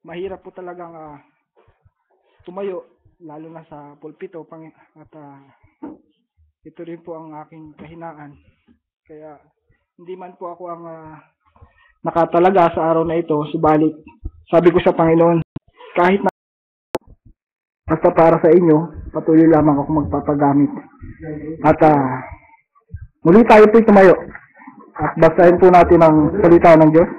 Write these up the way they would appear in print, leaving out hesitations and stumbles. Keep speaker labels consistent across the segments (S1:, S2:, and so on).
S1: mahirap po talagang tumayo, lalo na sa pulpito, at ito rin po ang aking kahinaan. Kaya hindi man po ako ang nakatalaga sa araw na ito, subalit sabi ko sa Panginoon, kahit na basta para sa inyo, patuloy lamang ako magpapagamit. At muli tayo po tumayo at basahin po natin ang salita ng Diyos.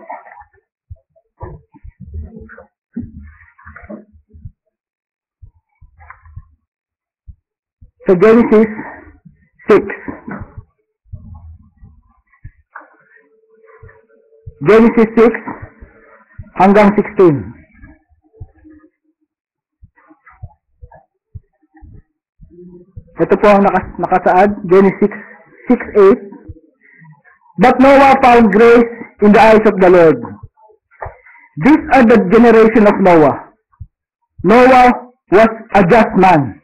S1: Sa Genesis 6. Genesis 6 hanggang 16. Ito po ang nakasaad, Genesis 6:8. But Noah found grace in the eyes of the Lord. These are the generation of Noah. Noah was a just man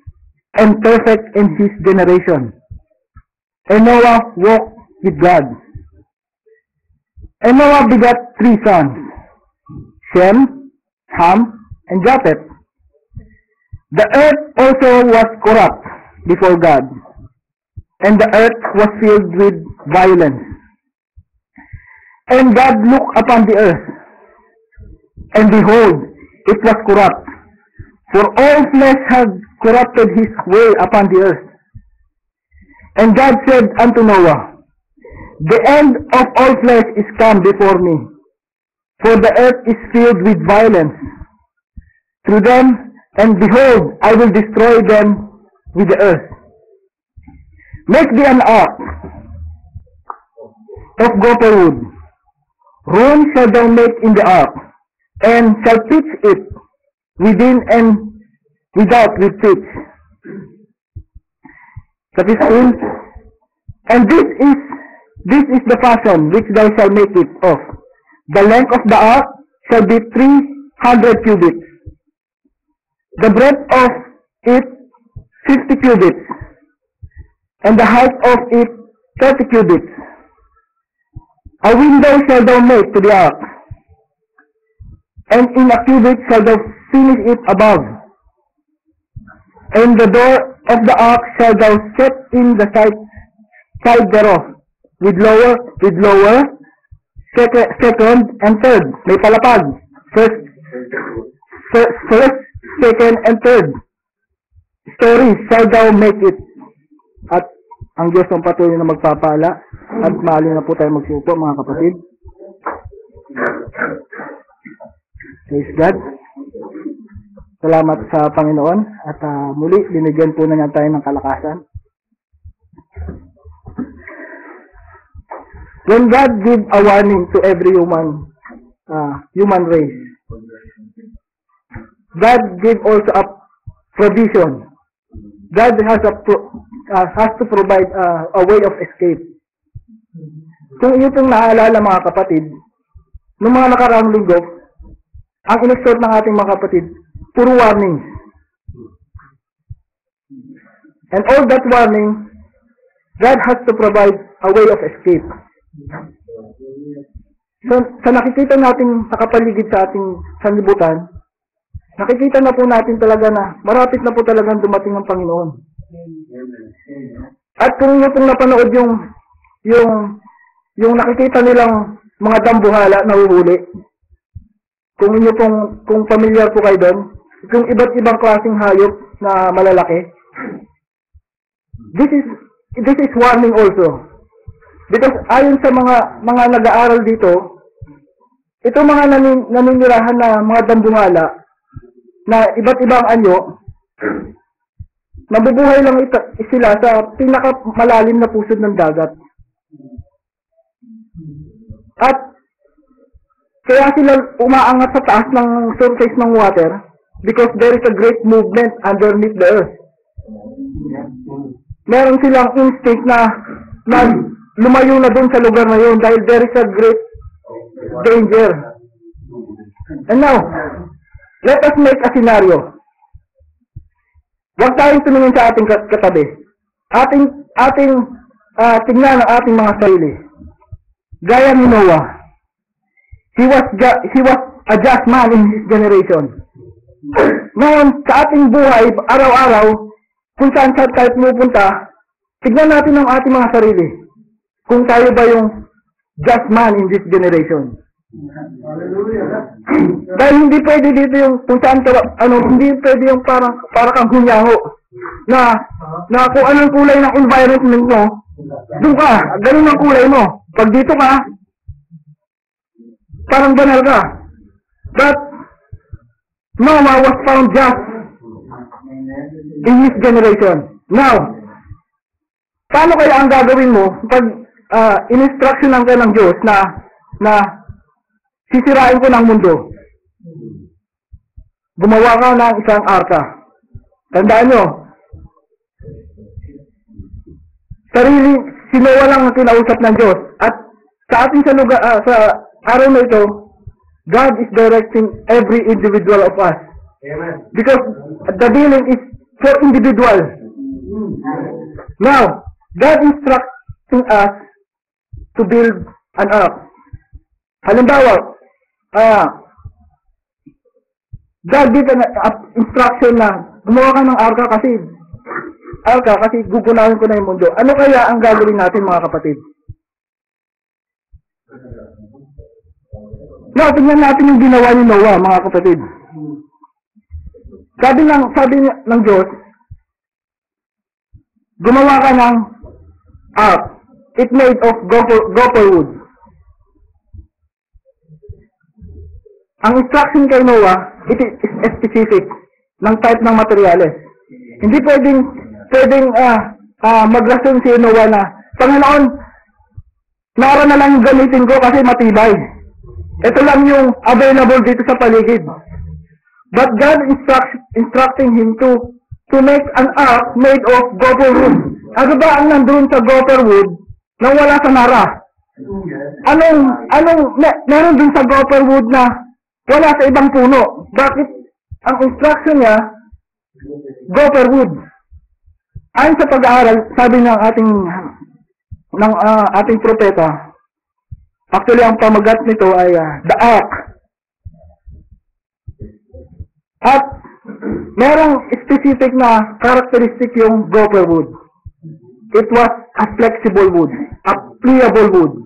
S1: and perfect in his generation. And Noah walked with God. And Noah begat 3 sons, Shem, Ham, and Japheth. The earth also was corrupt before God, and the earth was filled with violence. And God looked upon the earth, and behold, it was corrupt, for all flesh had corrupted his way upon the earth. And God said unto Noah, The end of all flesh is come before me, for the earth is filled with violence through them, and behold, I will destroy them with the earth. Make thee an ark of gopher wood. Room shalt thou make in the ark, and shall pitch it within and without with pitch. 15. And this is the fashion which thou shalt make it of. The length of the ark shall be 300 cubits. The breadth of it 50 cubits, and the height of it 30 cubits. A window shall thou make to the ark, and in a cubit shall thou finish it above. And the door of the ark shall thou set in the side thereof, with lower, second, and third. May palapag. First, second, and third stories shall thou make it. At ang Diyos ang patuloy na magpapala, at maali na po tayo magsupo, mga kapatid. Praise God. Salamat sa Panginoon, at muli binigyan po na niya tayo ng kalakasan. When God give a warning to every human race, God give also a provision. God has to provide a way of escape. Kung iyo pong naaalala, mga kapatid, noong mga nakaraang linggo, ang in-exhort ng ating mga kapatid, puro warnings. And all that warning, God has to provide a way of escape. So, sa nakikita natin sa kapaligid sa ating sanlibutan, nakikita na po natin talaga na marapit na po talagang dumating ang Panginoon. At kung nyo pong napanood yung nakikita nilang mga dambuhala na huhuli, kung familiar po kayo doon, kung iba't ibang klaseng hayop na malalaki, this is warning also. Because ayon sa mga nag-aaral dito, ito mga naninirahan na mga dambuhala na iba't ibang anyo, nabubuhay lang sila sa pinakamalalim na pusod ng dagat. At kaya sila umaangat sa taas ng surface ng water because there is a great movement underneath the earth. Meron silang instinct na lumayo na doon sa lugar na yun dahil there is a great danger. And now, let us make a scenario. Huwag tayong tumingin sa ating katabi. Tingnan ang ating mga sarili. Gaya ni Noah. He was
S2: a just man in his generation. Ngayon, sa ating buhay, araw-araw, kung saan tayo pumupunta, tignan natin ang ating mga sarili. Kung tayo ba yung just man in this generation. Dahil hindi pwede dito yung kung saan ka, hindi pwede yung parang kang hunyaho na kung anong kulay ng environment mo, doon ka, ganun ang kulay mo. Pag dito ka, parang banal ka. But Noah was found just in his generation. Now, paano kaya ang gagawin mo pag in-instructionan ka ng Diyos na sisirain ko ng mundo? Gumawa ka ng isang arka. Tandaan nyo, si Noah lang ang kinausap ng Diyos. At sa ating sa araw na ito, God is directing every individual of us.
S3: Amen.
S2: Because the dealing is for individuals. Now, God instructing us to build an ark. Halimbawa, God did an instruction na gumawa ka ng arka kasi gugunahin ko na yung mundo. Ano kaya ang gagawin natin, mga kapatid? Now, tingnan natin yung ginawa ni Noah, mga kapatid. Sabi ng Diyos, gumawa ka ng ark. It made of gopher wood. Ang instruction kay Noah, it is specific ng type ng materyales. Hindi pwedeng magrason si Noah na, Panginoon, nara na lang yung gamitin ko kasi matibay. Ito lang yung available dito sa paligid. But God instructing him to make an ark made of gopher wood. Ano ba ang nandun sa gopher wood na wala sa nara? Meron dun sa gopher wood na wala sa ibang puno. Bakit ang instruction niya, gopher wood? Ayon sa pag-aaral, sabi ng ating propeta, actually, ang pamagat nito ay the ark. At merong specific na characteristic yung gopher wood. It was a flexible wood, a pliable wood,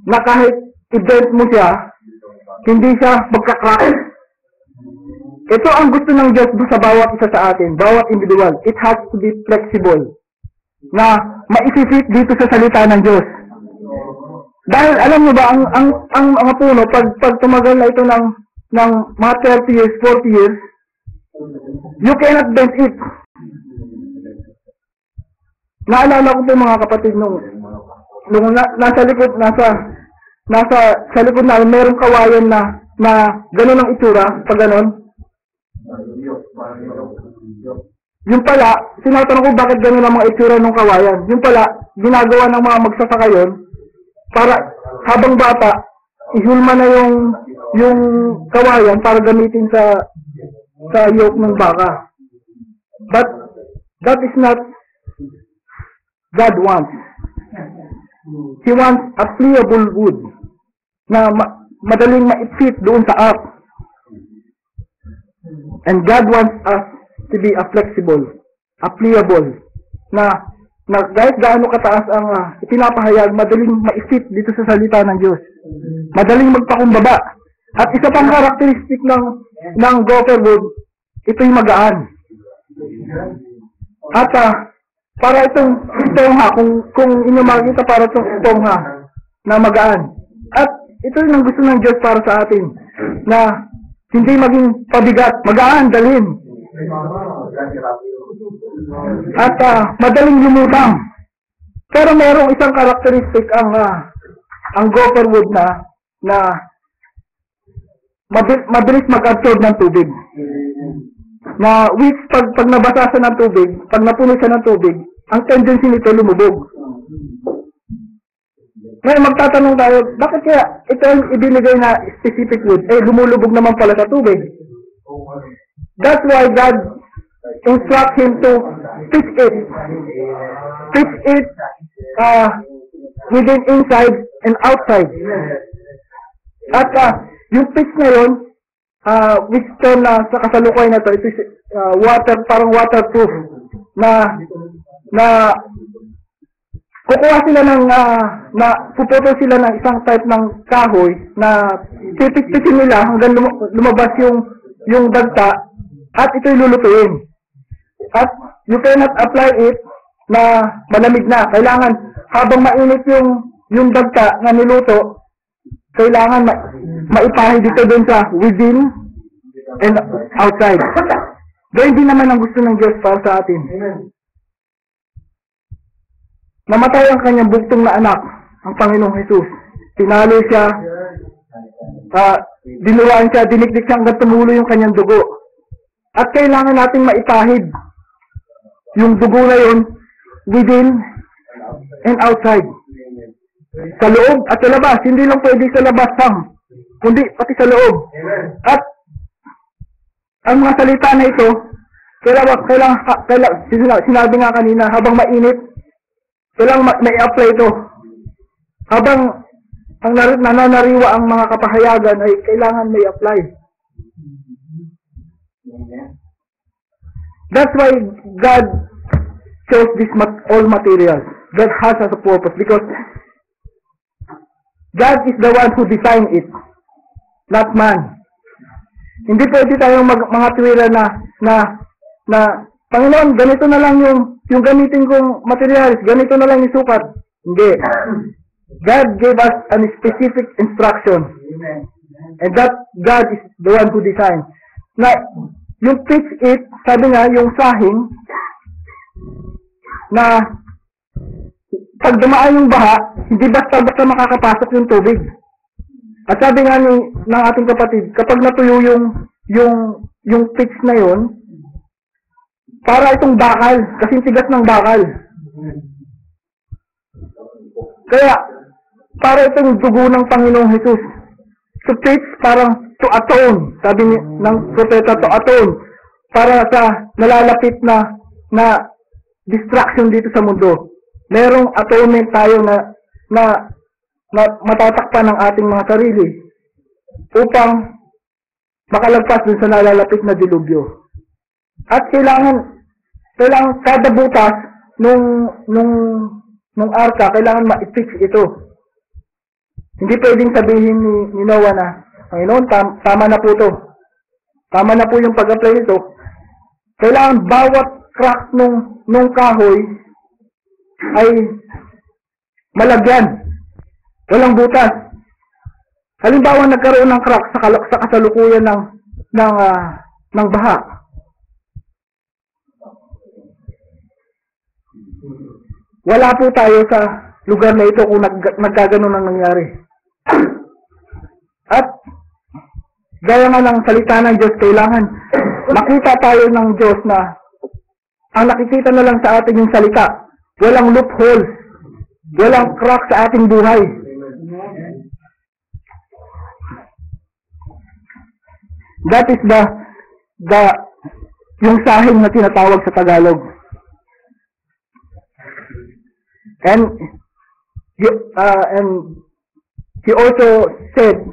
S2: na kahit i-bend mo siya, hindi siya magka-crack. Ito ang gusto ng Diyos sa bawat isa sa atin, bawat individual. It has to be flexible, na maisifit dito sa salita ng Diyos. Dahil alam mo ba, ang mga puno, pag tumagal na ito ng mga 30 years, 40 years, you cannot bend it. Naalala ko po, mga kapatid, nung nasa likod na merong kawayan na gano'n ang itsura, pag gano'n. Yung pala, sinatanong ko bakit gano'n ang mga itsura ng kawayan. Yung pala, ginagawa ng mga magsasaka yun, para habang bata, ihulma na yung kawayan para gamitin sa yoke ng baka. But that is not God wants. He wants a pliable wood na madaling ma-fit doon sa ark. And God wants us to be a flexible, a pliable, na kahit gaano kataas ang ipinapahayag, madaling ma-fit dito sa salita ng Diyos. Madaling magpakumbaba. At isa pang karakteristik ng gopher wood, ito'y magaan. At para itong esponja, kung inyo makikita, para itong esponja na magaan. At ito yung gusto ng Diyos para sa atin, na hindi maging pabigat, magaan, dalhin. At madaling lumutang. Pero merong isang karakteristik ang gopher wood na mabilis mag-absorb ng tubig. Na which pag nabasa siya ng tubig, pag napuno siya ng tubig, ang tendency nito lumubog. Ngayon magtatanong tayo, bakit kaya ito ang ibinigay na specific wood? Lumulubog naman pala sa tubig. That's why God instruct him to pitch it. Pitch it within inside and outside. At yung pitch na yun, which term na sa kasalukuyan na to, ito is parang waterproof na kukuha sila na puputol sila ng isang type ng kahoy na pipit-pitin nila hanggang lumabas yung dagta at ito'y lulutuin. At you cannot apply it na malamig na. Kailangan habang mainit yung dagta na niluto, kailangan maipahid dito dun sa within and outside. Gayun din naman ang gusto ng Diyos para sa atin. Namatay ang kanyang bugtong na anak, ang Panginoong Jesus. Tinalo siya, dinuruan siya, dinikdik siya hanggang tumulo yung kanyang dugo. At kailangan nating maipahid yung dugo na yun within and outside. Sa loob at sa labas. Hindi lang pwede sa labas lang, kundi pati sa loob. At ang mga salita na ito, sinabi nga kanina, habang mainit, kailangan na-i-apply ito. Habang ang nananariwa ang mga kapahayagan ay kailangan may apply. That's why God chose all materials. God has a purpose because God is the one who designed it, not man. Hindi pwede tayong mga tuwira na Panginoon, ganito na lang yung gamitin kong materials, ganito na lang yung sukat. Hindi. God gave us a specific instruction. And that God is the one who designed. Na, yung pitch it, sabi nga, yung sahing, na pag dumaan yung baha, hindi basta-basta makakapasok yung tubig. At sabi nga ng ating kapatid, kapag natuyo yung pitch na yon, para itong bakal, kasing tigas ng bakal. Kaya, para itong dugo ng Panginoong Jesus. To pitch, parang to atone. Sabi ng propeta, to atone. Para sa nalalapit na distraction dito sa mundo. Merong atonement tayo na matatakpan ng ating mga sarili upang makalagpas dun sa nalalapit na dilubyo. At kailangan kada butas nung arka, kailangan ma-fix ito. Hindi pwedeng sabihin ni Noah na, Panginoon, tama na po to. Tama na po yung pag-apply nito. Kailangan bawat crack nung kahoy ay malagyan. Walang butas. Halimbawa, nagkaroon ng crack sa kasalukuyan ng baha. Wala po tayo sa lugar na ito kung nagkaganon ang nangyari. At gaya nga ng salita ng Diyos, kailangan makita tayo ng Diyos na ang nakikita na lang sa atin yung salita. Walang loophole. Walang crack sa ating buhay. That is yung sahing na tinatawag sa Tagalog. And he also said,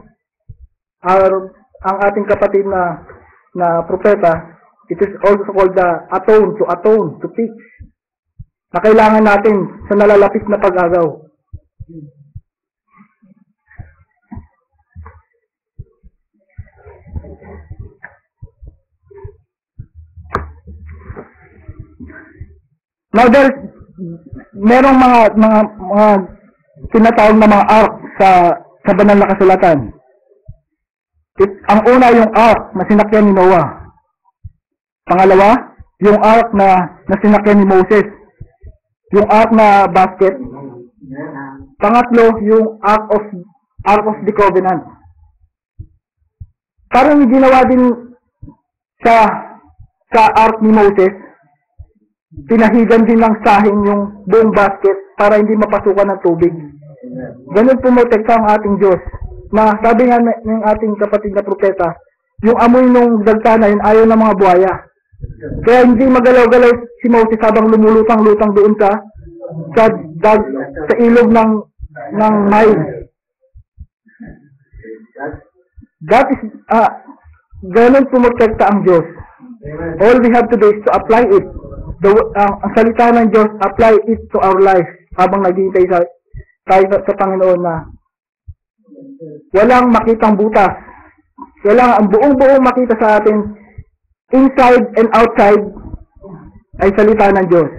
S2: ang ating kapatid na propeta, it is also called the atone, to teach, na kailangan natin sa nalalapit na pag-agaw. Now merong mga tinatawag na mga ark sa banal na kasulatan. Ang una yung ark na sinakyan ni Noah. Pangalawa, yung ark na sinakyan ni Moses. Yung ark na basket. Pangatlo, yung ark of the covenant. Parang ginawa din sa ark ni Moses, pinahigan din ng sahing yung buong basket para hindi mapasukan ng tubig. Ganun pumotekta ang ating Diyos. Na sabi nga ng ating kapatid na propeta, yung amoy ng dagta na yun ayaw ng mga buhaya. Kaya hindi magalaw-galaw si Moses habang lumulutang-lutang doon sa ilog ng Nile. That is ganun pumotekta ang Diyos. All we have to do is to apply it. Ang salita ng Diyos, apply it to our life habang naghihintay tayo sa Panginoon na walang makitang butas. Walang ang buong makita sa atin, inside and outside, ay salita ng Diyos.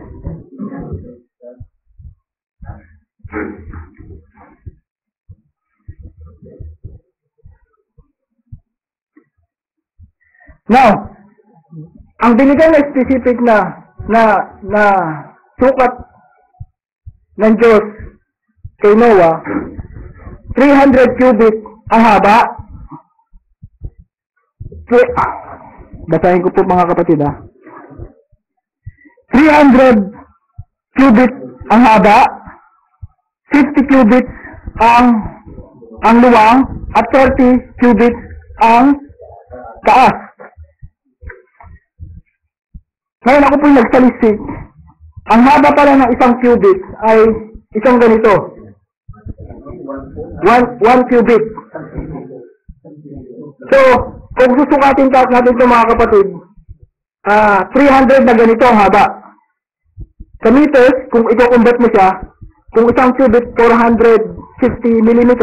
S2: Now, ang binigay na specific na sukat ng Diyos kay Noah, 300 cubit ang haba. Basahin ko po mga kapatid 300 cubit ang haba, 50 cubits ang luwang, at 30 cubits ang taas. Ngayon ako po yung nagsalisik. Ang haba pala ng isang cubit ay isang ganito. 1 cubit. So, kung susukatin natin ito mga kapatid, 300 na ganito ang haba. Sa meters, kung i-convert mo siya, kung isang cubit 450 mm,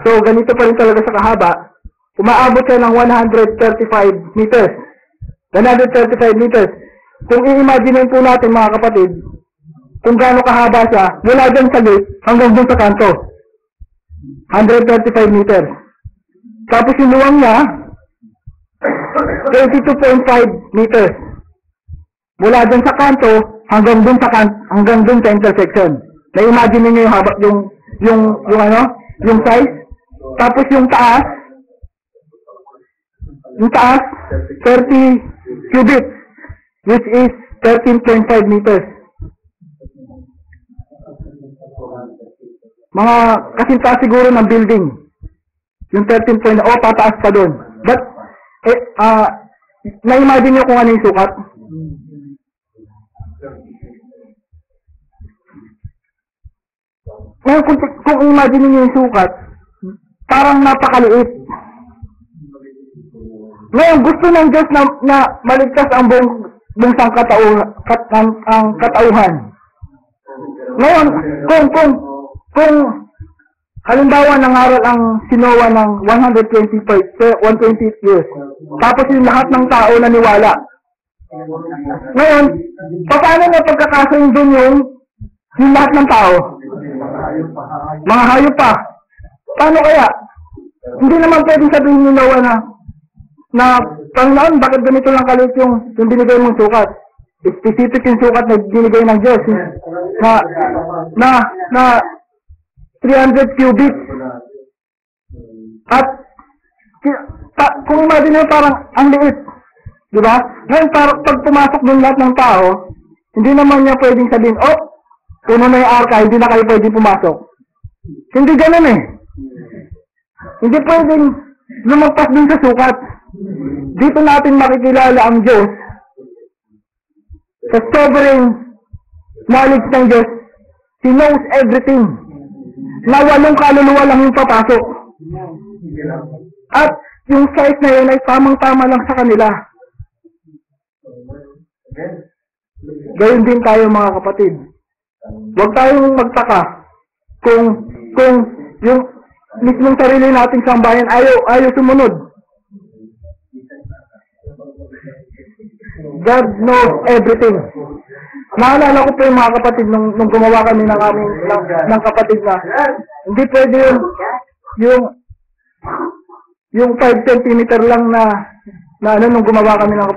S2: so ganito pa rin talaga sa kahaba, umaabot siya ng 135 meters. 135 meters. Kung i-imagine po natin mga kapatid, kung gaano kahaba siya, mula dyan sa gate hanggang dun sa kanto. 135 meters. Tapos yung luwang niya, 22.5 meters. Mula dun sa kanto hanggang dun sa intersection. Na-imagine niyo yung haba, yung size. Tapos yung taas, 30 cubits, which is 13.5 meters. Mga kasinta siguro ng building. Yung 13 pataas pa doon. But, na-imagine nyo kung ano yung sukat? Ngayon, kung imagine nyo yung sukat, parang napakaliit. Ngayon, gusto ng Diyos na maligtas ang buong katauhan. Ngayon, kung halimbawa nangaral ang Sinoa ng 120 years, tapos yung lahat ng tao naniwala. Ngayon, paano na pagkakasundo yung lahat ng tao? Mga hayop pa. Paano kaya? Hindi naman pwedeng sabihin ni Noah na Panginoon, bakit ganito lang kalit yung binigay mong sukat? Specific yung sukat na binigay ng Diyos na 300 cubits. At kung imagine nyo parang ang liit, di ba? Ngayon pag pumasok dun lahat ng tao, hindi naman niya pwedeng sabihin, puno na yung arka, hindi na kayo pwedeng pumasok. Hindi ganun Hindi pwedeng lumagpas din sa sukat. Dito natin makikilala ang Diyos sa sovereign knowledge ng Diyos. He knows everything. Na 8 kaluluwa lang yung papasok. At yung size na yun ay tamang-tama lang sa kanila. Gayun din tayo mga kapatid. Huwag tayong magtaka kung yung mismong sarili nating sambayan ayaw sumunod. God knows everything. Naalala ko po yung mga kapatid nung gumawa kami ng kapatid na hindi pwede yung 5 cm lang na nung gumawa kami ng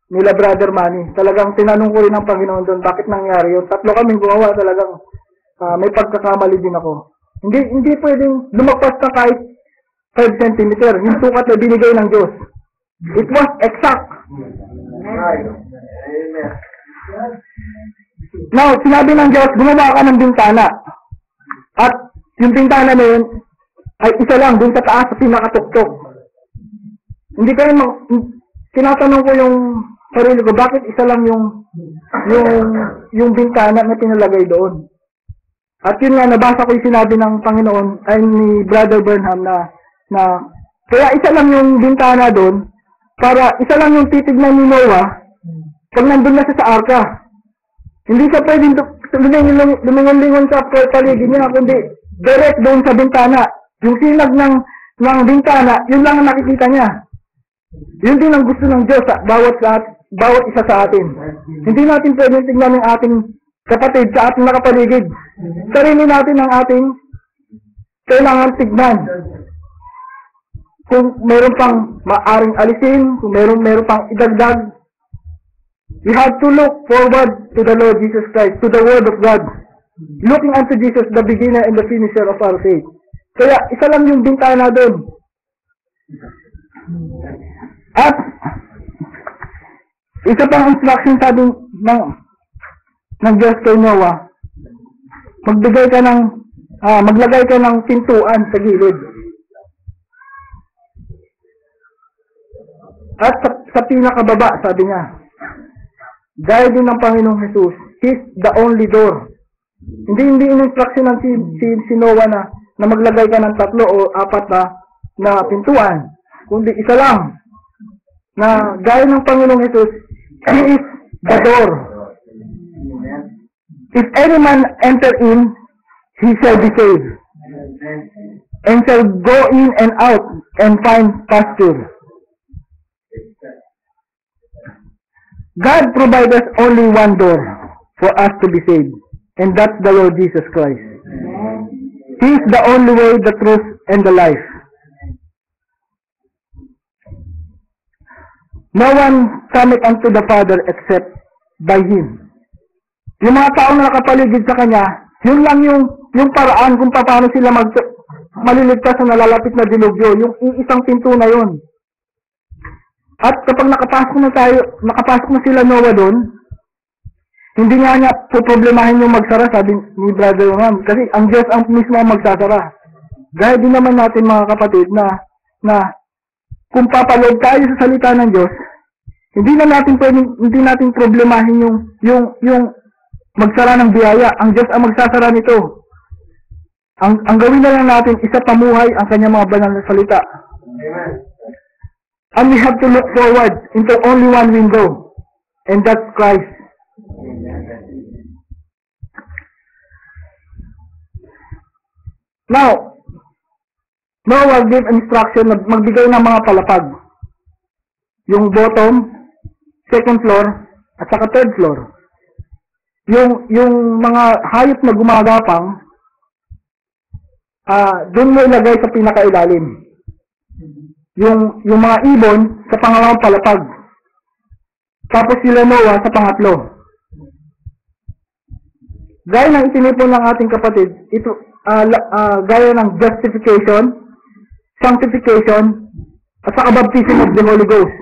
S2: nila Brother Manny. Talagang tinanong ko rin ng Panginoon doon, bakit nangyari yun? 3 kaming gumawa, talagang may pagkakamali din ako. Hindi pwedeng lumagpas na kahit 5 cm. Yung sukat na binigay ng Diyos. It was exact. Now, sinabi ng Diyos, gumawa ka ng bintana. At yung bintana na yun, ay isa lang dun sa taas sa pinakatuktok. Hindi kayo tinatanong ko yung sarili ko, bakit isa lang yung bintana na pinalagay doon? At yun nga, nabasa ko yung sinabi ng Panginoon, ay ni Brother Burnham Na, kaya isa lang yung bintana doon, para isa lang yung titignan ni Noah, pag nandun na siya sa arka. Hindi siya pwedeng lumingon-lingon sa paligid niya, kundi direct doon sa bintana. Yung sinag ng bintana, yun lang ang nakikita niya. Yun din ang gusto ng Diyos sa bawat isa sa atin. Hindi natin pwedeng tignan ng ating kapatid sa ating nakapaligid. Sarili natin ang ating kailangan tignan. Kung meron pang maaring alisin, kung meron pang idagdag, we have to look forward to the Lord Jesus Christ, to the Word of God. Looking unto Jesus, the beginner and the finisher of our faith. Kaya isa lang yung bintana doon. At isa pang instruction sabi ng Diyos kay Noah, maglagay ka ng pintuan sa gilid. At sa pinakababa, sabi niya, dahil din ng Panginoong Jesus, He's the only door. Hindi in-instruction ng si Noah na maglagay ka ng 3 o 4 na pintuan, kundi isa lang, na gaya ng Panginoong Jesus, He is the door. If any man enter in, he shall be saved, and shall go in and out and find pasture. God provides us only one door for us to be saved, and that's the Lord Jesus Christ. He is the only way, the truth, and the life. No one cometh unto the Father except by Him. Yung mga tao na nakapaligid sa Kanya, yun lang yung paraan kung paano sila maliligtas sa nalalapit na dilubyo, yung isang pinto na yun. At kapag nakapasok na sila Noah doon, hindi nga niya poproblemahin yung magsara, sabi ni Brother Ram, kasi ang Diyos ang mismo ang magsasara. Dahil din naman natin mga kapatid na kung papalog tayo sa salita ng Diyos, hindi natin problemahin yung magsara ng biyaya. Ang Diyos ang magsasara nito. Ang gawin na lang natin, isa pamuhay ang kanyang mga banal na salita. Amen. And we have to look forward into only one window, and that's Christ. Now, Noah gave instruction na magbigay ng mga palapag. Yung bottom, second floor, at saka third floor. Yung mga hayop na gumagapang, doon mo ilagay sa pinakailalim. Yung mga ibon sa pangalawang palapag. Tapos sila Noah sa pangatlo. Gaya ng itinipon ng ating kapatid, ito gaya ng justification, sanctification, at saka baptism of the Holy Ghost.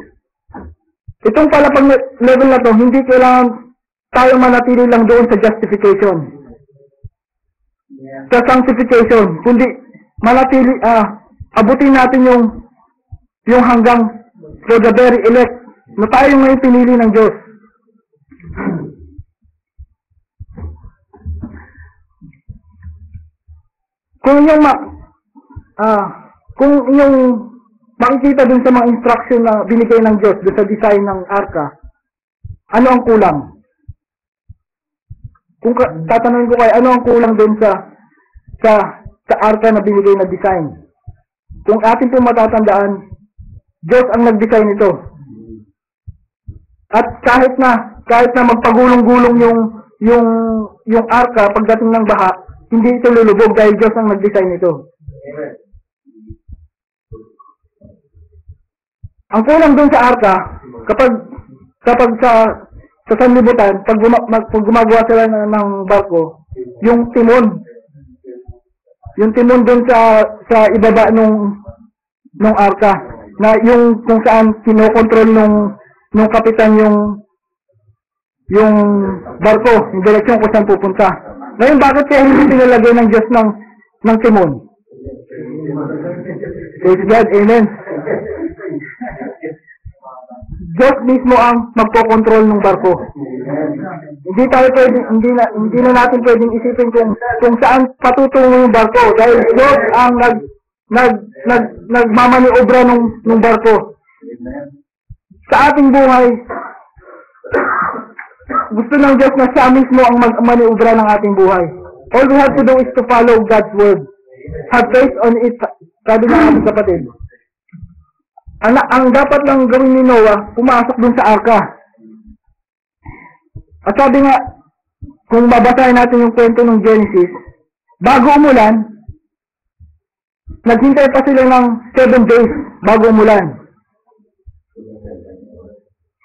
S2: Itong palapag level na to, hindi kailangan tayo manatili lang doon sa justification. Sa sanctification, kundi manatili, abutin natin yung hanggang for the very elect na tayo ngayon pinili ng Diyos. Kung inyong makikita dun sa mga instruction na binigay ng Diyos dun sa design ng arka, ano ang kulang? Kung tatanungin ko kayo, ano ang kulang dun sa arka na binigay na design? Kung atin po matatandaan, Diyos ang nag-design ito. At kahit na magpagulong-gulong yung arka pagdating ng baha, hindi ito lulubog dahil Diyos ang nag-design ito. Amen. Ang kulang dun sa arka, kapag sa sanlibutan, pag gumagawa sila ng barko, yung timon dun sa ibaba nung arka, na yung kung saan kinokontrol nung kapitan yung barko, yung direksyon kung saan pupunta. Ngayon, bakit kaya hindi pinalagay ng Diyos ng timon? Praise God, amen. Diyos mismo ang magpokontrol ng barko. Hindi na natin pwedeng isipin kung saan patutungo yung barko, dahil Diyos ang nagmamaniobra nung barko. Sa ating buhay, gusto ng Diyos na siya mismo ang magmaniobra ng ating buhay. All we have to do is to follow God's word. Have faith on it, sabi ng ating kapatid. Ang dapat lang gawin ni Noah, pumasok dun sa arka. At sabi nga, kung babasahin natin yung kwento ng Genesis, bago umulan, naghintay pa sila ng 7 days bago umulan.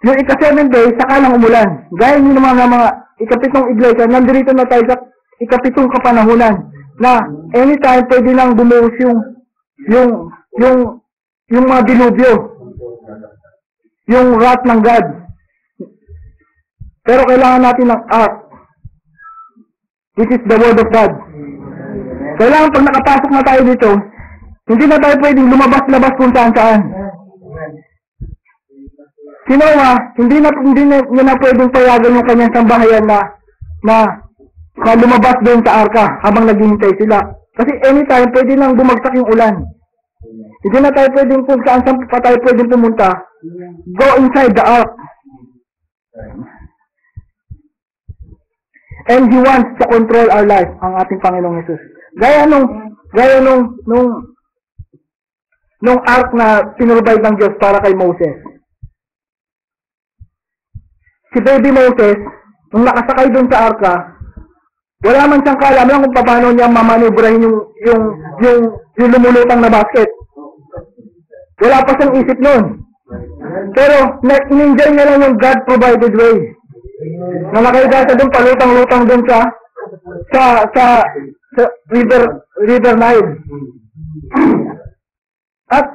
S2: Yung ika-7 days, saka lang umulan. Gaya nyo naman ng mga ikapitong iglesia, nandito na tayo sa ikapitong kapanahunan na anytime pwede lang bumuhos yung mga dilubyo. Yung wrath ng God. Pero kailangan natin ng ark. This is the word of God. Kailangan pag nakapasok na tayo dito, hindi na tayo pwedeng lumabas-labas kung saan-saan. Si Noah, hindi na pwedeng payagan yung kanyang sambahayan na lumabas doon sa arka habang naghihintay sila. Kasi anytime pwede nang bumagsak yung ulan. Hindi na tayo pwedeng kung saan pa tayo pwedeng pumunta. Go inside the ark. And He wants to control our life, ang ating Panginoong Jesus. Gaya nung ark na pinrovide ng Diyos para kay Moses. Si baby Moses, nung nakasakay doon sa arka, wala man siyang kaalam kung paano niya mamanobrahin yung lumulutang na basket. Wala pa siyang isip noon. Pero, in-enjoy niya lang yung God-provided way. Na nakaiga siya doon, palutang-lutang doon sa River Nile. At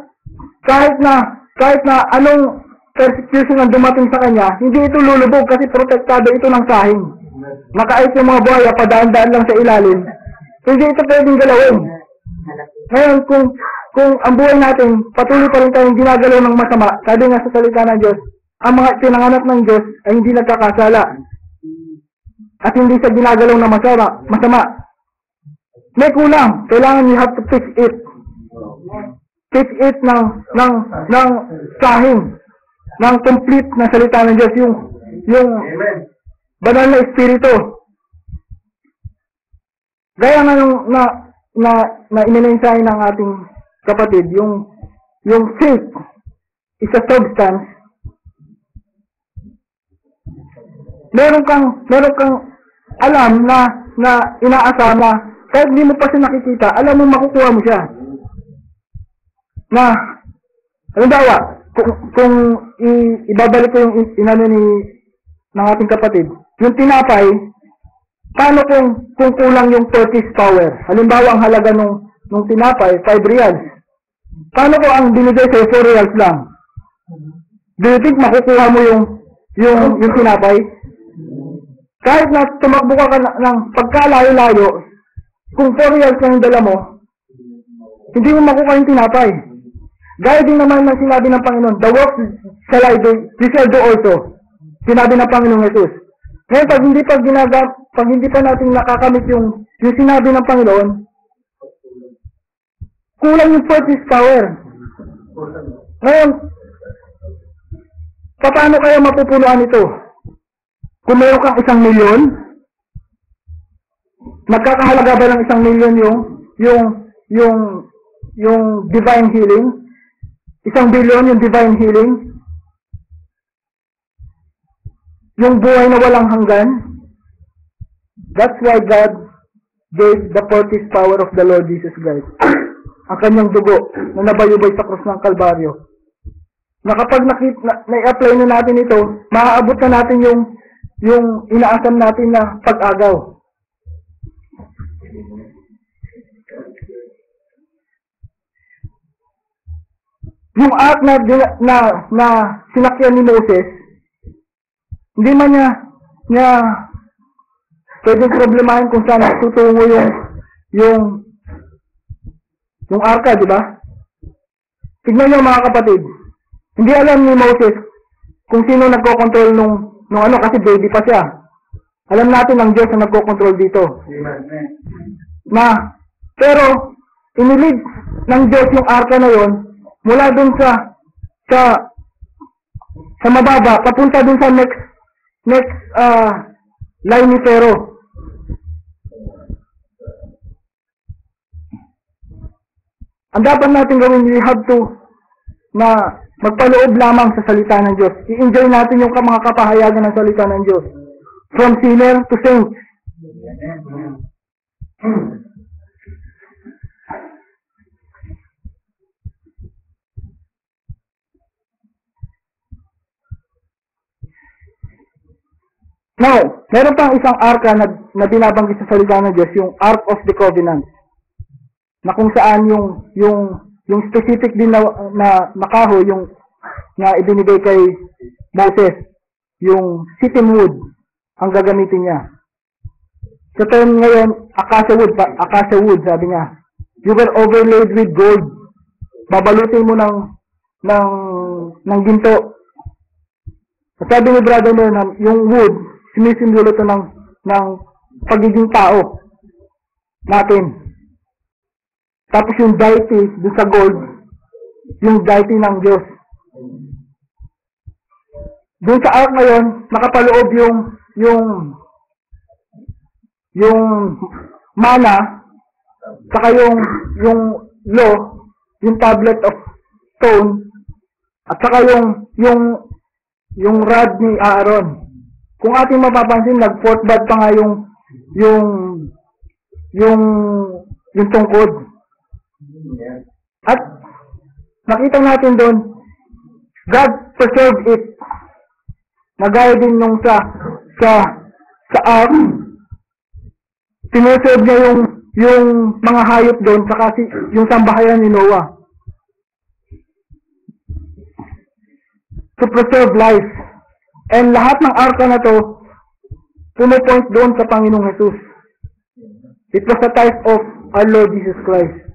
S2: kahit na anong persecution ang dumating sa kanya, hindi ito lulubog kasi protektado ito ng sahing. Nakaayos yung mga buhaya, padaan-daan lang sa ilalim. Hindi ito pwedeng galawin. Ngayon, kung ang buhay natin, patuloy pa rin tayong ginagalaw ng masama, sabi nga sa salita ng Diyos, ang mga pinanganak ng Diyos ay hindi nagkakasala. At hindi siya ginagalaw ng masama. May kulang. Kailangan you have to fix it. Fix it ng sahing. Ng complete na salita ng Diyos. Yung banal na espiritu. Gaya nga na iminensahe ng ating kapatid, yung faith is a substance. Meron kang alam na inaasama na kahit hindi mo pa siya nakikita, alam mo makukuha mo siya. Na, halimbawa, kung ibabalik ko yung inano ng ating kapatid, yung tinapay, paano kung kulang yung purchase power? Halimbawa, ang halaga nung tinapay, 5 reals. Paano ko ang binigay sa'yo 4 reals lang? Do you think makukuha mo yung tinapay? Kahit na tumakbo ka ng pagkalayo-layo, kung 4 reals lang yung dala mo, hindi mo makukuha yung tinapay. Gaya din naman ng sinabi ng Panginoon, the works shall I do, you shall do also. Sinabi ng Panginoong Jesus. Ngayon, pag hindi pa natin nakakamit yung sinabi ng Panginoon, kulang yung purchase power. Ngayon, paano kaya mapupunuan ito? Kung meron kang 1 milyon, nagkakahalaga ba ng 1 milyon yung divine healing? 1 billion yung divine healing? Yung buhay na walang hanggan? That's why God gave the purchase power of the Lord Jesus Christ. Ang kanyang dugo na nabayubay sa krus ng Kalbaryo. Na kapag na-apply na natin ito, maaabot na natin yung inaasam natin na pag-agaw. Yung act na sinakyan ni Moses, hindi man niya pwedeng problemahin kung saan tutungo yung arka, di ba? Tignan niyo mga kapatid, hindi alam ni Moses kung sino nagko-control nung ano kasi baby pa siya. Alam natin ang Diyos na nagko-control dito. Pero inilid ng Diyos yung arka na yon mula dun sa mababa, papunta dun sa next line ni Pharaoh. Ang dapat natin gawin, we have to na magpaloob lamang sa salita ng Diyos. I-enjoy natin yung mga kapahayagan ng salita ng Diyos. From sinner to saint. Now, meron pang isang arka na binabanggit sa salita ng Diyos, yung Ark of the Covenant. Na kung saan yung specific din na kahoy yung na ibinigay kay Moses, yung sittim wood ang gagamitin niya. Sa term ngayon, acacia wood, sabi niya. You were overlaid with gold. Babalutin mo ng ginto. At sabi ni Brother Burnham, yung wood, sinisimbolo ito ng pagiging tao natin. Tapos yung deity doon sa gold, yung deity ng Diyos. Doon sa ark ngayon, nakapaloob yung mana, saka yung law, yung tablet of stone, at saka yung rod ni Aaron. Kung ating mapapansin, nag-fourth bud pa nga yung tungkod. At nakita natin doon, God preserved it. Nagaya din nung sa ark, sinuserve niya yung mga hayop doon, saka yung sambahayan ni Noah. To preserve life. And lahat ng arka na to, pumupoint doon sa Panginoong Jesus. It was a type of our Lord Jesus Christ.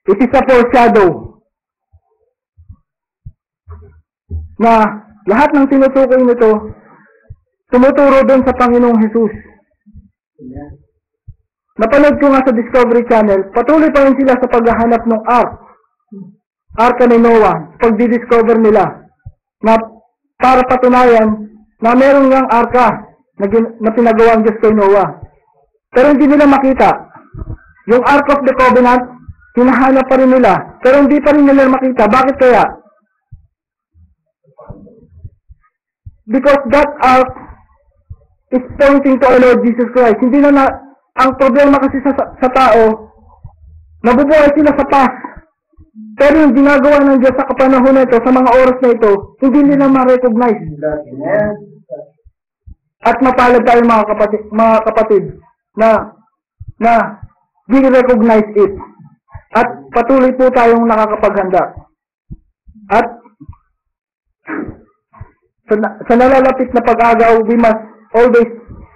S2: It is a foreshadow na lahat ng tinutukoy nito tumuturo doon sa Panginoong Jesus. Napanood ko nga sa Discovery Channel, patuloy pa rin sila sa paghahanap ng arka ni Noah, pagdi-discover nila na para patunayan na meron ngang arka na pinagawa ang Diyos kay Noah. Pero hindi nila makita. Yung Ark of the Covenant, hinahanap pa rin nila, pero hindi pa rin nila makita. Bakit kaya? Because that ark is pointing to our Lord Jesus Christ. Hindi ang problema kasi sa tao, nabubuhay sila sa past. Pero yung ginagawa ng Diyos sa kapanahon na ito, sa mga oras na ito, hindi nila ma-recognize. At mapalad tayo mga kapatid na we recognize it. At patuloy po tayong nakakapaghanda. At sa nalalapit na pag-agaw, we must always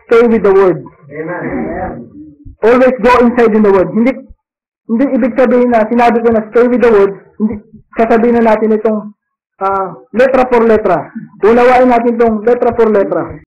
S2: stay with the Word. Amen. Always go inside in the Word. Hindi ibig sabihin na sinabi ko na stay with the Word, hindi sasabihin na natin itong letra por letra. Unawain natin itong letra por letra.